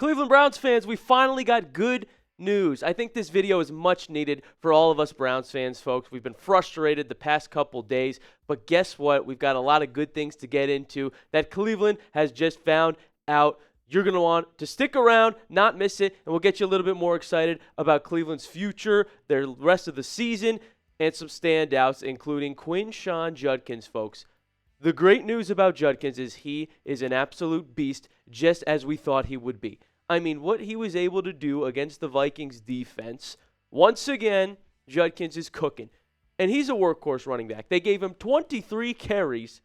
Cleveland Browns fans, we finally got good news. I think this video is much needed for all of us Browns fans, folks. We've been frustrated the past couple days, but guess what? We've got a lot of good things to get into that Cleveland has just found out. You're going to want to stick around, not miss it, and we'll get you a little bit more excited about Cleveland's future, their rest of the season, and some standouts, including Quinshon Judkins, folks. The great news about Judkins is he is an absolute beast, just as we thought he would be. I mean, what he was able to do against the Vikings defense, once again, Judkins is cooking. And he's a workhorse running back. They gave him 23 carries.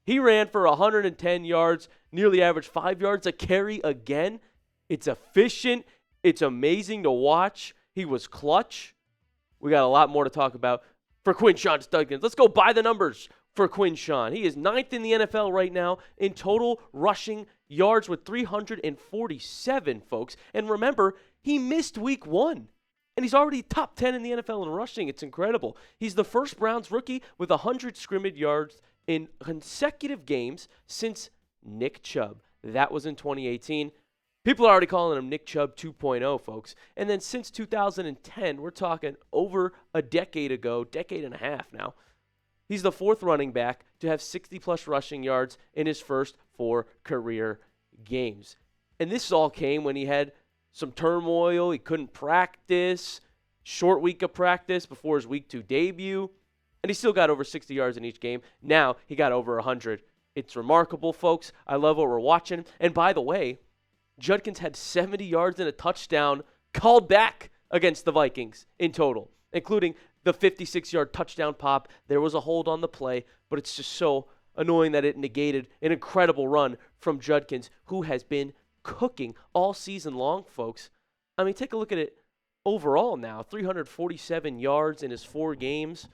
He ran for 110 yards, nearly averaged 5 yards a carry again. It's efficient. It's amazing to watch. He was clutch. We got a lot more to talk about for Quinshon Judkins. Let's go by the numbers for Quinshon. He is 9th in the NFL right now in total rushing yards with 347, folks. And remember, he missed week 1. And he's already top 10 in the NFL in rushing. It's incredible. He's the first Browns rookie with 100 scrimmage yards in consecutive games since Nick Chubb. That was in 2018. People are already calling him Nick Chubb 2.0, folks. And then since 2010, we're talking over a decade ago, decade and a half now, he's the 4th running back to have 60-plus rushing yards in his first 4 career games. And this all came when he had some turmoil. He couldn't practice, short week of practice before his week 2 debut, and he still got over 60 yards in each game. Now he got over 100. It's remarkable, folks. I love what we're watching. And by the way, Judkins had 70 yards and a touchdown called back against the Vikings in total, including the 56-yard touchdown pop. There was a hold on the play, but it's just so annoying that it negated an incredible run from Judkins, who has been cooking all season long, folks. I mean, take a look at it overall now. 347 yards in his 4 games,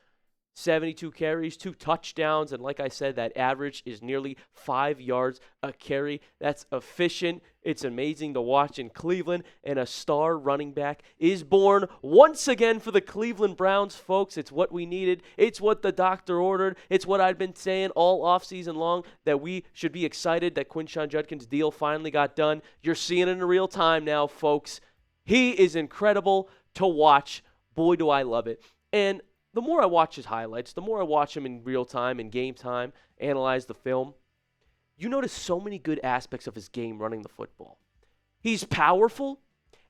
72 carries, 2 touchdowns, and like I said, that average is nearly 5 yards a carry. That's efficient. It's amazing to watch in Cleveland, and a star running back is born once again for the Cleveland Browns, folks. It's what we needed. It's what the doctor ordered. It's what I've been saying all offseason long, that we should be excited that Quinshon Judkins' deal finally got done. You're seeing it in real time now, folks. He is incredible to watch. Boy, do I love it. And the more I watch his highlights, the more I watch him in real time, in game time, analyze the film, you notice so many good aspects of his game running the football. He's powerful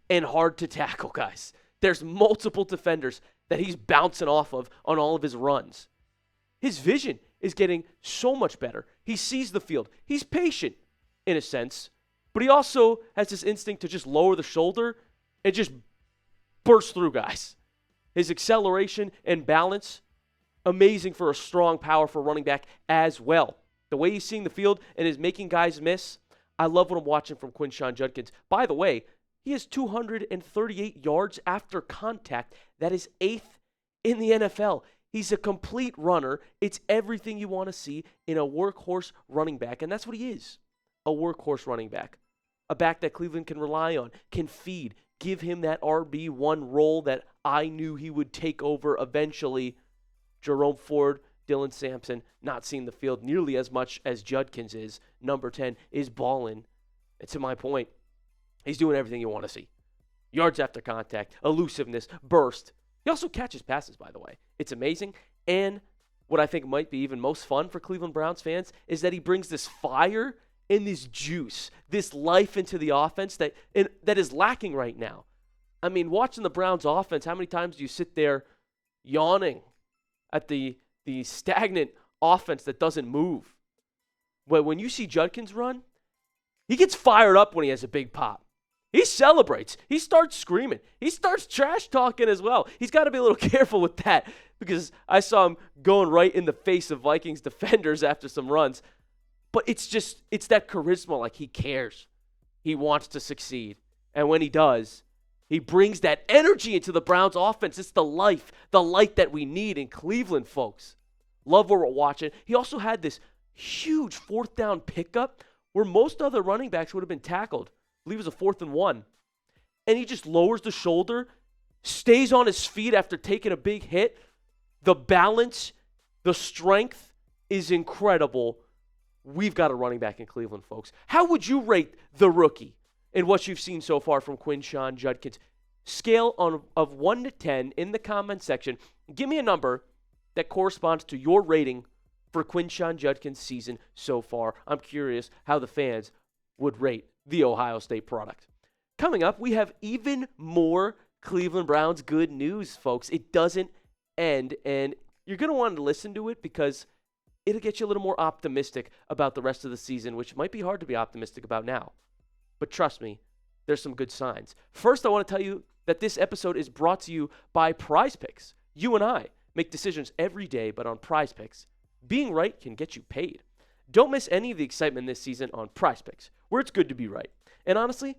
and hard to tackle, guys. There's multiple defenders that he's bouncing off of on all of his runs. His vision is getting so much better. He sees the field. He's patient in a sense, but he also has this instinct to just lower the shoulder and just burst through guys. His acceleration and balance, amazing for a strong, powerful running back as well. The way he's seeing the field and is making guys miss, I love what I'm watching from Quinshon Judkins. By the way, he has 238 yards after contact. That is 8th in the NFL. He's a complete runner. It's everything you want to see in a workhorse running back, and that's what he is, a workhorse running back. A back that Cleveland can rely on, can feed, give him that RB1 role that I knew he would take over eventually. Jerome Ford, Dylan Sampson, not seeing the field nearly as much as Judkins is. Number 10 is balling. And to my point, he's doing everything you want to see. Yards after contact, elusiveness, burst. He also catches passes, by the way. It's amazing. And what I think might be even most fun for Cleveland Browns fans is that he brings this fire and this juice, this life into the offense that is lacking right now. I mean, watching the Browns offense, how many times do you sit there yawning at the stagnant offense that doesn't move? But when you see Judkins run, he gets fired up when he has a big pop. He celebrates. He starts screaming. He starts trash talking as well. He's got to be a little careful with that, because I saw him going right in the face of Vikings defenders after some runs. But it's that charisma, like he cares. He wants to succeed. And when he does, he brings that energy into the Browns offense. It's the life, the light that we need in Cleveland, folks. Love what we're watching. He also had this huge 4th down pickup where most other running backs would have been tackled. I believe it was a 4th and 1. And he just lowers the shoulder, stays on his feet after taking a big hit. The balance, the strength is incredible. We've got a running back in Cleveland, folks. How would you rate the rookie? in what you've seen so far from Quinshon Judkins. Scale of 1 to 10 in the comment section. Give me a number that corresponds to your rating for Quinshon Judkins' season so far. I'm curious how the fans would rate the Ohio State product. Coming up, we have even more Cleveland Browns good news, folks. It doesn't end, and you're going to want to listen to it because it'll get you a little more optimistic about the rest of the season, which might be hard to be optimistic about now. But trust me, there's some good signs. First, I want to tell you that this episode is brought to you by Prize Picks. You and I make decisions every day, but on Prize Picks, being right can get you paid. Don't miss any of the excitement this season on Prize Picks, where it's good to be right. And honestly,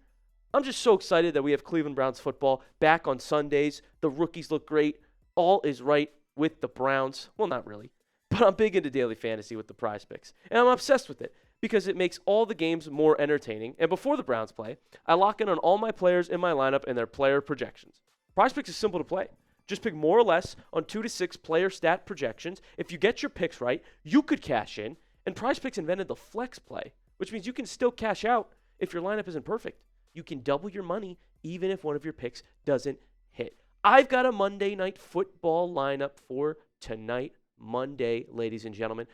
I'm just so excited that we have Cleveland Browns football back on Sundays. The rookies look great. All is right with the Browns. Well, not really, but I'm big into daily fantasy with the Prize Picks, and I'm obsessed with it because it makes all the games more entertaining. And before the Browns play, I lock in on all my players in my lineup and their player projections. Prize Picks is simple to play. Just pick more or less on 2 to 6 player stat projections. If you get your picks right, you could cash in. And Prize Picks invented the flex play, which means you can still cash out if your lineup isn't perfect. You can double your money even if one of your picks doesn't hit. I've got a Monday night football lineup for tonight, Monday, ladies and gentlemen.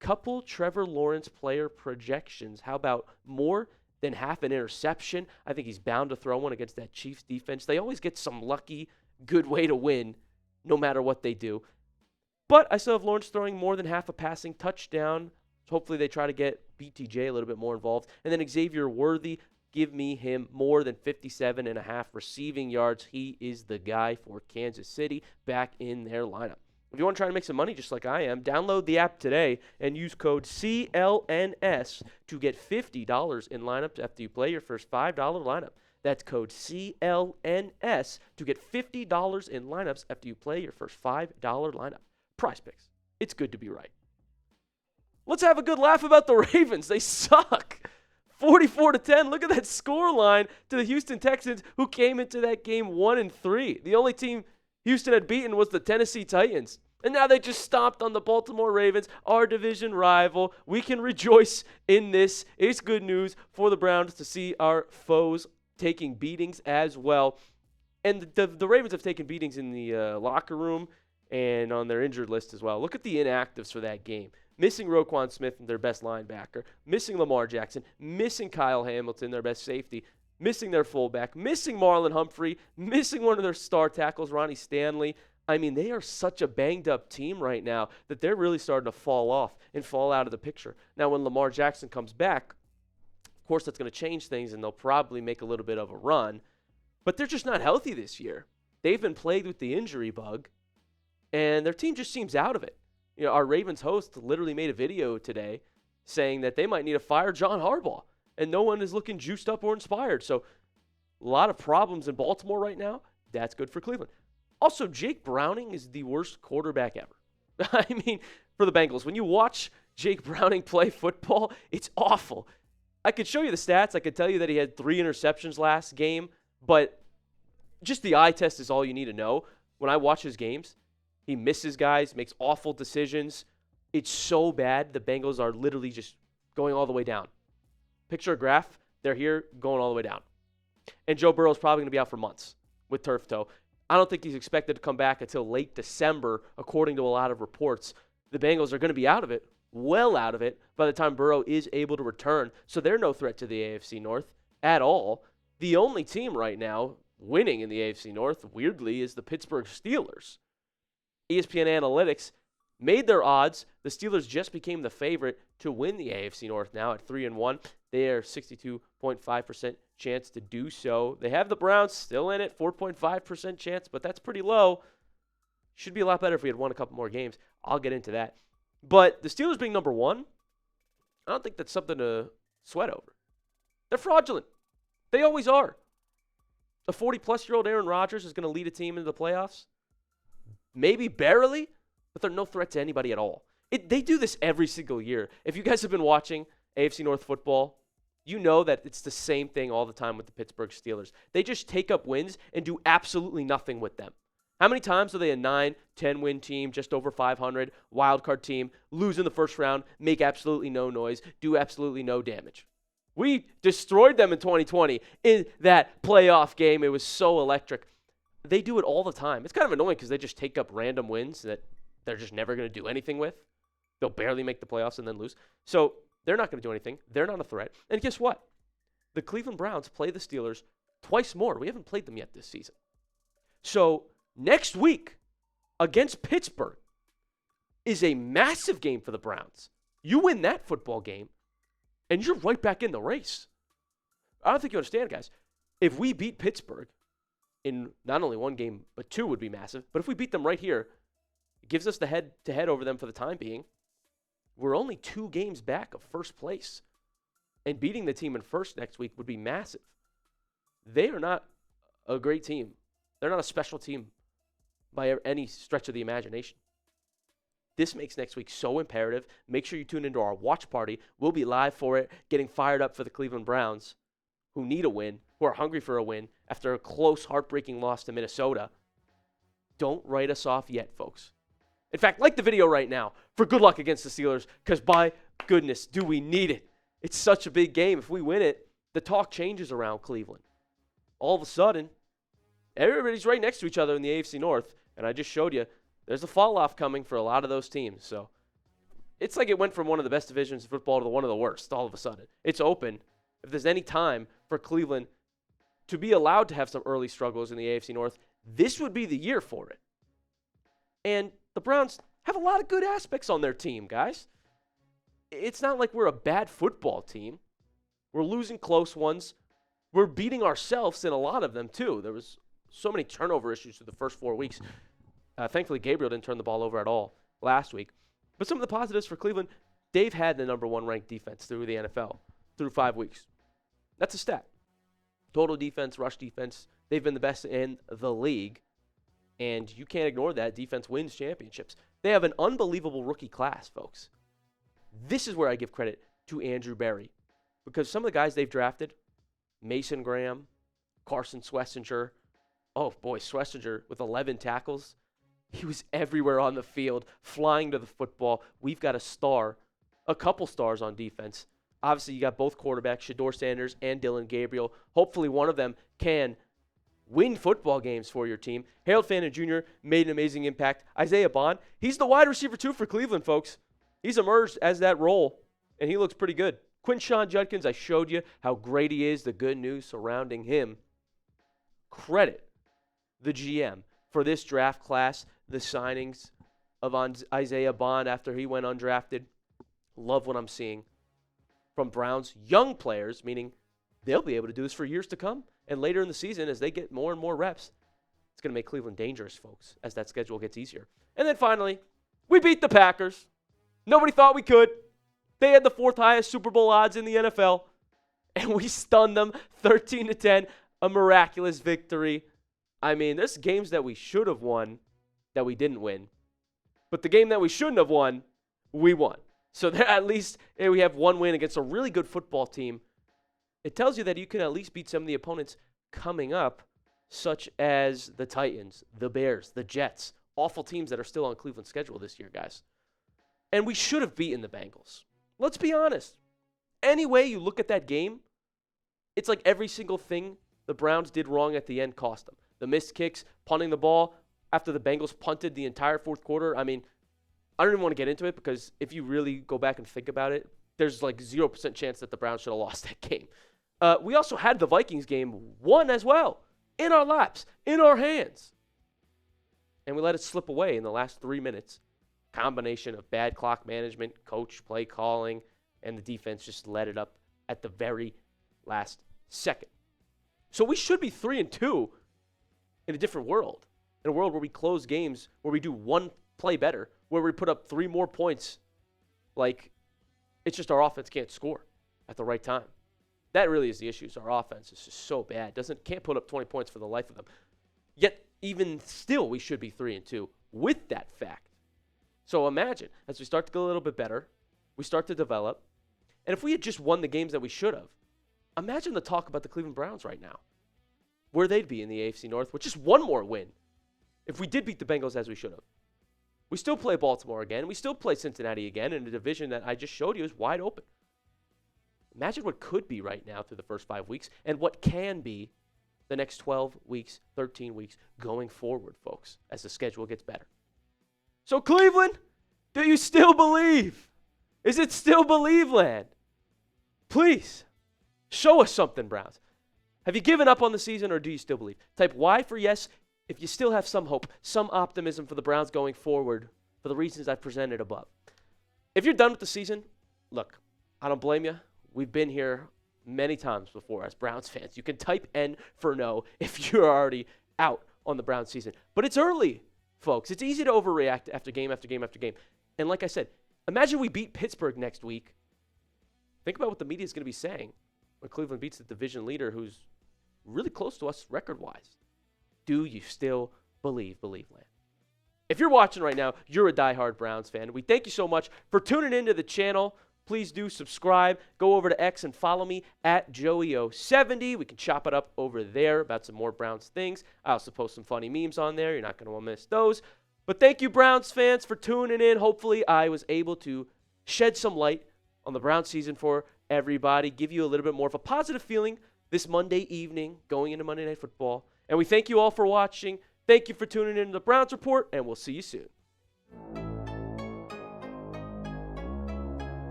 Couple Trevor Lawrence player projections. How about more than half an interception? I think he's bound to throw one against that Chiefs defense. They always get some lucky, good way to win no matter what they do. But I still have Lawrence throwing more than half a passing touchdown. Hopefully they try to get BTJ a little bit more involved. And then Xavier Worthy, give me him more than 57.5 receiving yards. He is the guy for Kansas City back in their lineup. If you want to try to make some money just like I am, download the app today and use code CLNS to get $50 in lineups after you play your first $5 lineup. That's code CLNS to get $50 in lineups after you play your first $5 lineup. Prize Picks. It's good to be right. Let's have a good laugh about the Ravens. They suck. 44-10. Look at that score line to the Houston Texans, who came into that game 1-3. The only team Houston had beaten was the Tennessee Titans. And now they just stomped on the Baltimore Ravens, our division rival. We can rejoice in this. It's good news for the Browns to see our foes taking beatings as well. And the Ravens have taken beatings in the locker room and on their injured list as well. Look at the inactives for that game. Missing Roquan Smith, their best linebacker. Missing Lamar Jackson. Missing Kyle Hamilton, their best safety. Missing their fullback. Missing Marlon Humphrey. Missing one of their star tackles, Ronnie Stanley. I mean, they are such a banged-up team right now that they're really starting to fall off and fall out of the picture. Now, when Lamar Jackson comes back, of course, that's going to change things, and they'll probably make a little bit of a run. But they're just not healthy this year. They've been plagued with the injury bug, and their team just seems out of it. You know, our Ravens host literally made a video today saying that they might need to fire John Harbaugh, and no one is looking juiced up or inspired. So a lot of problems in Baltimore right now. That's good for Cleveland. Also, Jake Browning is the worst quarterback ever. I mean, for the Bengals, when you watch Jake Browning play football, it's awful. I could show you the stats. I could tell you that he had 3 interceptions last game, but just the eye test is all you need to know. When I watch his games, he misses guys, makes awful decisions. It's so bad, the Bengals are literally just going all the way down. Picture a graph. They're here going all the way down. And Joe Burrow's probably going to be out for months with turf toe. I don't think he's expected to come back until late December, according to a lot of reports. The Bengals are going to be out of it, well out of it, by the time Burrow is able to return. So they're no threat to the AFC North at all. The only team right now winning in the AFC North, weirdly, is the Pittsburgh Steelers. ESPN Analytics made their odds. The Steelers just became the favorite to win the AFC North now at 3-1. They are 62.5% chance to do so. They have the Browns still in it, 4.5% chance, but that's pretty low. Should be a lot better if we had won a couple more games. I'll get into that. But the Steelers being number 1, I don't think that's something to sweat over. They're fraudulent. They always are. A 40-plus-year-old Aaron Rodgers is going to lead a team into the playoffs. Maybe barely, but they're no threat to anybody at all. They do this every single year. If you guys have been watching AFC North football, you know that it's the same thing all the time with the Pittsburgh Steelers. They just take up wins and do absolutely nothing with them. How many times are they a 9, 10-win team, just over 500, wild card team, lose in the first round, make absolutely no noise, do absolutely no damage? We destroyed them in 2020 in that playoff game. It was so electric. They do it all the time. It's kind of annoying because they just take up random wins that they're just never going to do anything with. They'll barely make the playoffs and then lose. So they're not going to do anything. They're not a threat. And guess what? The Cleveland Browns play the Steelers twice more. We haven't played them yet this season. So next week against Pittsburgh is a massive game for the Browns. You win that football game, and you're right back in the race. I don't think you understand, guys. If we beat Pittsburgh in not only one game, but two would be massive. But if we beat them right here, it gives us the head-to-head over them for the time being. We're only 2 games back of first place. And beating the team in first next week would be massive. They are not a great team. They're not a special team by any stretch of the imagination. This makes next week so imperative. Make sure you tune into our watch party. We'll be live for it, getting fired up for the Cleveland Browns, who need a win, who are hungry for a win after a close, heartbreaking loss to Minnesota. Don't write us off yet, folks. In fact, like the video right now for good luck against the Steelers, because by goodness, do we need it. It's such a big game. If we win it, the talk changes around Cleveland. All of a sudden, everybody's right next to each other in the AFC North, and I just showed you there's a fall-off coming for a lot of those teams. So it's like it went from one of the best divisions of football to one of the worst all of a sudden. It's open. If there's any time for Cleveland to be allowed to have some early struggles in the AFC North, this would be the year for it. And the Browns have a lot of good aspects on their team, guys. It's not like we're a bad football team. We're losing close ones. We're beating ourselves in a lot of them, too. There was so many turnover issues through the first 4 weeks. Thankfully, Gabriel didn't turn the ball over at all last week. But some of the positives for Cleveland, they've had the number 1 ranked defense through the NFL through 5 weeks. That's a stat. Total defense, rush defense, they've been the best in the league. And you can't ignore that. Defense wins championships. They have an unbelievable rookie class, folks. This is where I give credit to Andrew Berry. Because some of the guys they've drafted, Mason Graham, Carson Swessinger. Oh, boy, Swessinger with 11 tackles. He was everywhere on the field, flying to the football. We've got a couple stars on defense. Obviously, you got both quarterbacks, Shedeur Sanders and Dylan Gabriel. Hopefully, one of them can win football games for your team. Harold Fannin Jr. made an amazing impact. Isaiah Bond, he's the wide receiver, too, for Cleveland, folks. He's emerged as that role, and he looks pretty good. Quinshon Judkins, I showed you how great he is, the good news surrounding him. Credit the GM for this draft class, the signings of Isaiah Bond after he went undrafted. Love what I'm seeing from Browns young players, meaning they'll be able to do this for years to come. And later in the season, as they get more and more reps, it's going to make Cleveland dangerous, folks, as that schedule gets easier. And then finally, we beat the Packers. Nobody thought we could. They had the 4th highest Super Bowl odds in the NFL, and we stunned them 13-10, a miraculous victory. I mean, there's games that we should have won that we didn't win. But the game that we shouldn't have won, we won. So at least we have one win against a really good football team. It tells you that you can at least beat some of the opponents coming up, such as the Titans, the Bears, the Jets, awful teams that are still on Cleveland's schedule this year, guys. And we should have beaten the Bengals. Let's be honest. Any way you look at that game, it's like every single thing the Browns did wrong at the end cost them. The missed kicks, punting the ball after the Bengals punted the entire 4th quarter. I mean, I don't even want to get into it because if you really go back and think about it, there's like 0% chance that the Browns should have lost that game. We also had the Vikings game won as well, in our laps, in our hands. And we let it slip away in the last 3 minutes. Combination of bad clock management, coach play calling, and the defense just let it up at the very last second. So we should be 3-2 in a different world. In a world where we close games, where we do one play better, where we put up 3 more points. Like, it's just our offense can't score at the right time. That really is the issue. Our offense is just so bad. Can't put up 20 points for the life of them. Yet, even still, we should be 3-2 with that fact. So imagine, as we start to go a little bit better, we start to develop, and if we had just won the games that we should have, imagine the talk about the Cleveland Browns right now, where they'd be in the AFC North with just one more win if we did beat the Bengals as we should have. We still play Baltimore again. We still play Cincinnati again in a division that I just showed you is wide open. Imagine what could be right now through the first 5 weeks and what can be the next 12 weeks, 13 weeks going forward, folks, as the schedule gets better. So Cleveland, do you still believe? Is it still believe land? Please, show us something, Browns. Have you given up on the season, or do you still believe? Type Y for yes if you still have some hope, some optimism for the Browns going forward for the reasons I've presented above. If you're done with the season, look, I don't blame you. We've been here many times before as Browns fans. You can type N for no if you're already out on the Browns season. But it's early, folks. It's easy to overreact after game after game after game. And like I said, imagine we beat Pittsburgh next week. Think about what the media is going to be saying when Cleveland beats the division leader who's really close to us record-wise. Do you still believe land? If you're watching right now, you're a diehard Browns fan. We thank you so much for tuning into the channel. Please do subscribe. Go over to X and follow me at Joey070. We can chop it up over there about some more Browns things. I also post some funny memes on there. You're not going to want to miss those. But thank you, Browns fans, for tuning in. Hopefully, I was able to shed some light on the Browns season for everybody, give you a little bit more of a positive feeling this Monday evening going into Monday Night Football. And we thank you all for watching. Thank you for tuning in to the Browns Report, and we'll see you soon.